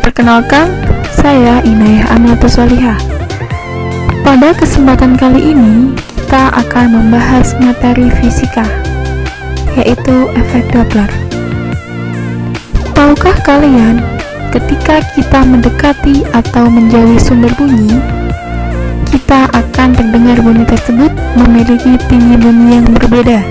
Perkenalkan, saya Inayah Amlatus Solihah. Pada kesempatan kali ini, kita akan membahas materi fisika, yaitu efek Doppler. Tahukah kalian, ketika kita mendekati atau menjauhi sumber bunyi, kita akan terdengar bunyi tersebut memiliki tinggi bunyi yang berbeda.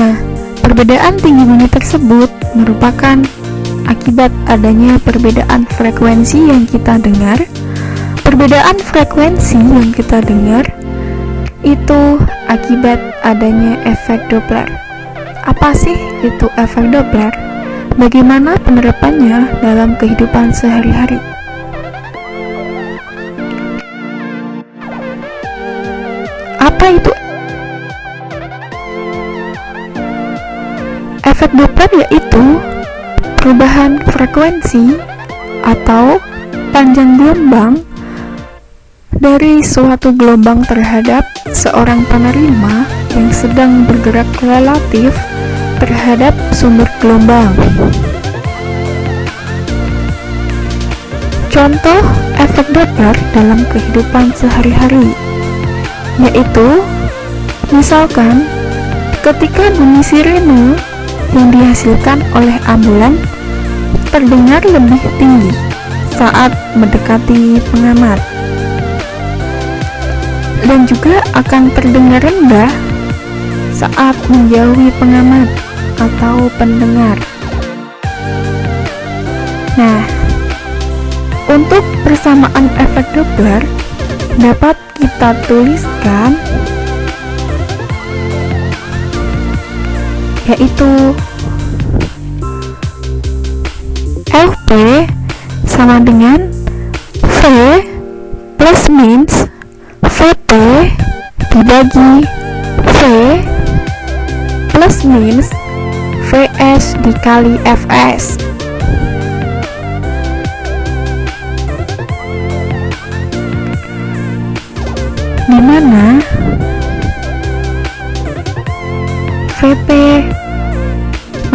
Nah, perbedaan tinggi bunyi tersebut merupakan akibat adanya perbedaan frekuensi yang kita dengar. Perbedaan frekuensi yang kita dengar itu akibat adanya efek Doppler. Apa sih itu efek Doppler? Bagaimana penerapannya dalam kehidupan sehari-hari? Apa itu efek Doppler? Yaitu perubahan frekuensi atau panjang gelombang dari suatu gelombang terhadap seorang penerima yang sedang bergerak relatif terhadap sumber gelombang. Contoh efek Doppler dalam kehidupan sehari-hari yaitu misalkan ketika bunyi sirene yang dihasilkan oleh ambulan terdengar lebih tinggi saat mendekati pengamat dan juga akan terdengar rendah saat menjauhi pengamat atau pendengar. Nah, untuk persamaan efek Doppler dapat kita tuliskan yaitu Fp sama dengan V plus minus Vp dibagi V plus minus Vs dikali Fs. Dimana Vp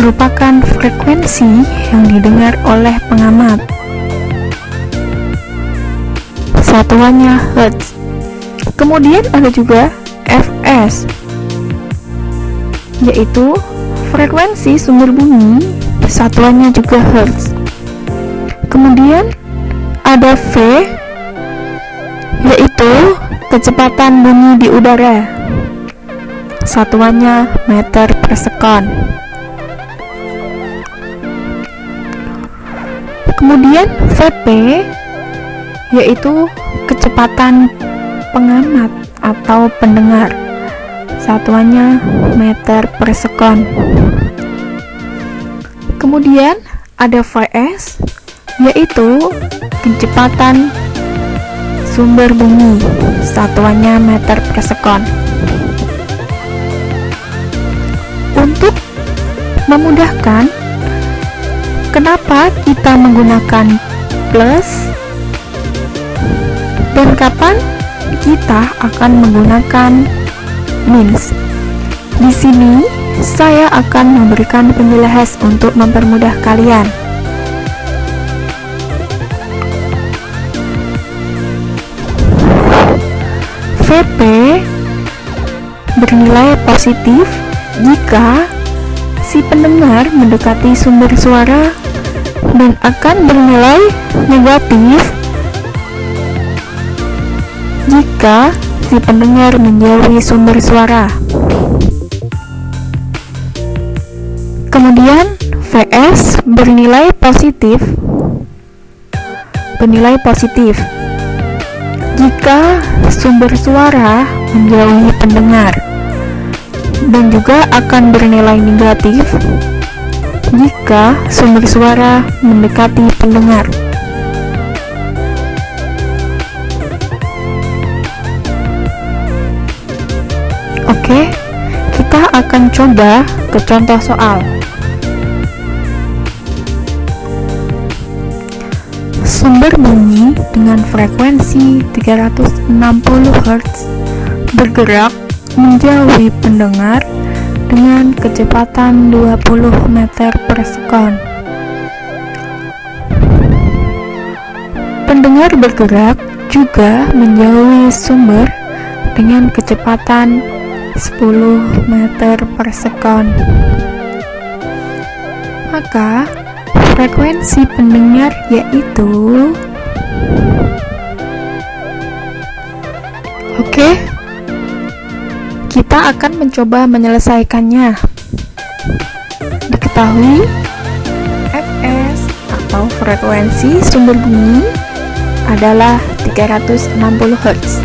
merupakan frekuensi yang didengar oleh pengamat. Satuannya Hertz. Kemudian ada juga Fs, yaitu frekuensi sumber bunyi, satuannya juga Hertz. Kemudian ada V, yaitu kecepatan bunyi di udara, satuannya meter per sekon. Kemudian Vp, yaitu kecepatan pengamat atau pendengar, satuannya meter per sekon. Kemudian ada Vs, yaitu kecepatan sumber bunyi, satuannya meter per sekon. Untuk memudahkan, kenapa kita menggunakan plus dan kapan kita akan menggunakan minus? Di sini saya akan memberikan penjelasan untuk mempermudah kalian. Vp bernilai positif jika si pendengar mendekati sumber suara dan akan bernilai negatif jika si pendengar menjauhi sumber suara. Kemudian Vs bernilai positif jika sumber suara menjauhi pendengar dan juga akan bernilai negatif jika sumber suara mendekati pendengar. Oke, kita akan coba ke contoh soal. Sumber bunyi dengan frekuensi 360 Hz bergerak menjauhi pendengar dengan kecepatan 20 meter per sekon. Pendengar bergerak juga menjauhi sumber dengan kecepatan 10 meter per sekon. Maka frekuensi pendengar yaitu Oke, kita akan mencoba menyelesaikannya. Diketahui Fs atau frekuensi sumber bunyi adalah 360 Hz.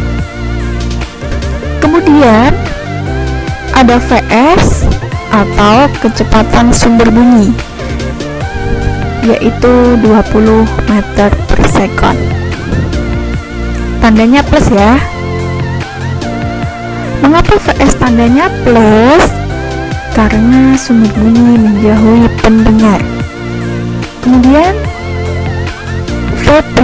Kemudian ada Vs atau kecepatan sumber bunyi, yaitu 20 meter per sekon. Tandanya plus ya. Mengapa Vs tandanya plus? Karena sumber bunyi menjauhi pendengar. Kemudian Vp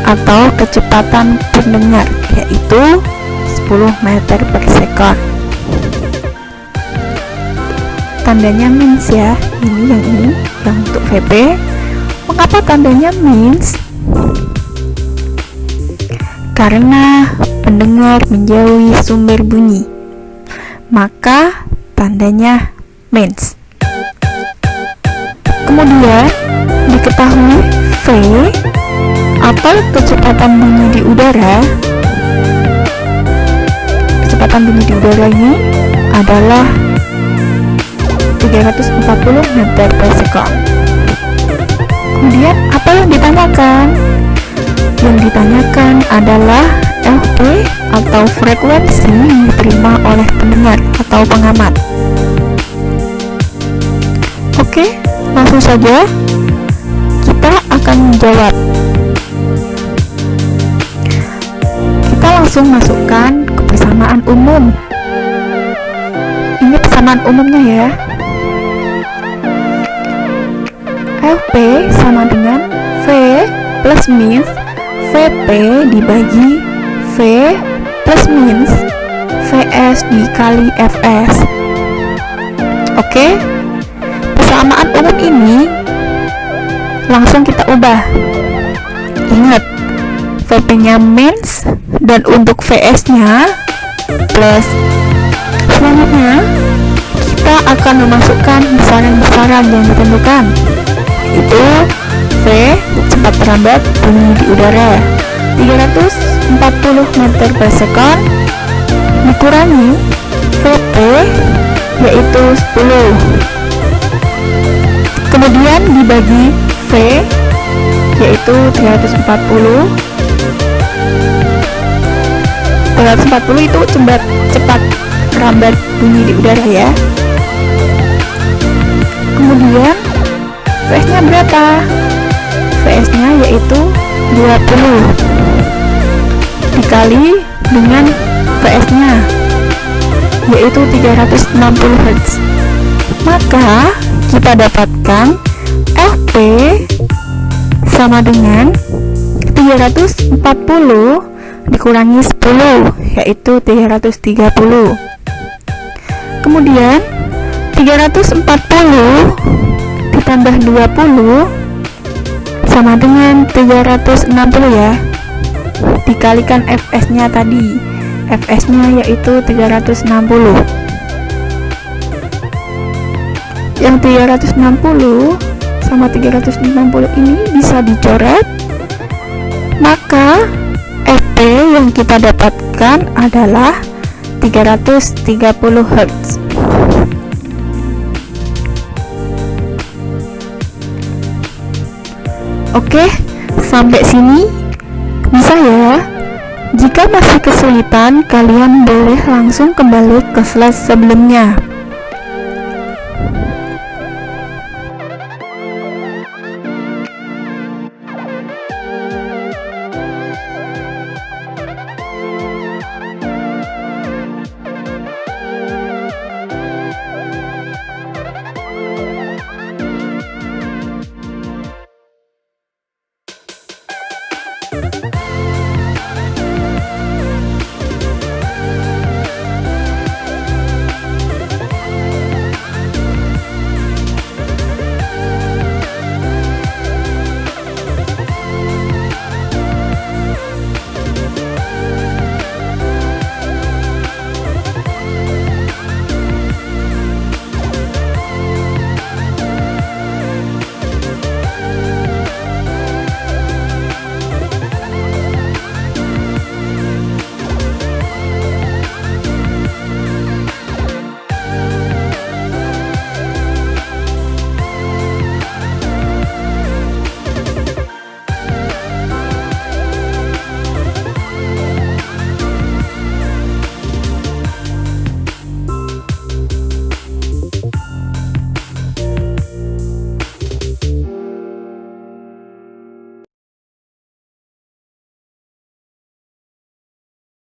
atau kecepatan pendengar, yaitu 10 meter per sekon. Tandanya minus ya, ini yang untuk Vp. Mengapa tandanya minus? Karena pendengar menjauhi sumber bunyi, maka tandanya minus. Kemudian diketahui V atau kecepatan bunyi di udara. Kecepatan bunyi di udara ini adalah 340 meter per sekon. Kemudian apa yang ditanyakan? Yang ditanyakan adalah Fp atau frekuensi yang diterima oleh pendengar atau pengamat. Oke, langsung saja kita akan menjawab. Kita langsung masukkan ke persamaan umum. Ini persamaan umumnya ya. Fp sama dengan V plus minus Vp dibagi V plus minus Vs dikali Fs. Oke, persamaan umum ini langsung kita ubah. Ingat, Vp nya minus dan untuk Vs nya plus. Selanjutnya kita akan memasukkan besaran-besaran yang ditentukan, yaitu V cepat merambat bunyi di udara 340 meter per sekon dikurangi Vp yaitu 10, kemudian dibagi V yaitu 340 itu cepat merambat bunyi di udara ya. Kemudian Vs nya berapa? Vs nya yaitu 20 dikali dengan Vs nya yaitu 360 Hz. Maka kita dapatkan Fp sama dengan 340 dikurangi 10 yaitu 330. Kemudian 340 ditambah 20 sama dengan 360 ya, dikalikan Fs nya tadi. Fs nya yaitu 360. Yang 360 sama 360 ini bisa dicoret, maka Fp yang kita dapatkan adalah 330 Hz. Oke, sampai sini bisa ya. Jika masih kesulitan, kalian boleh langsung kembali ke slide sebelumnya.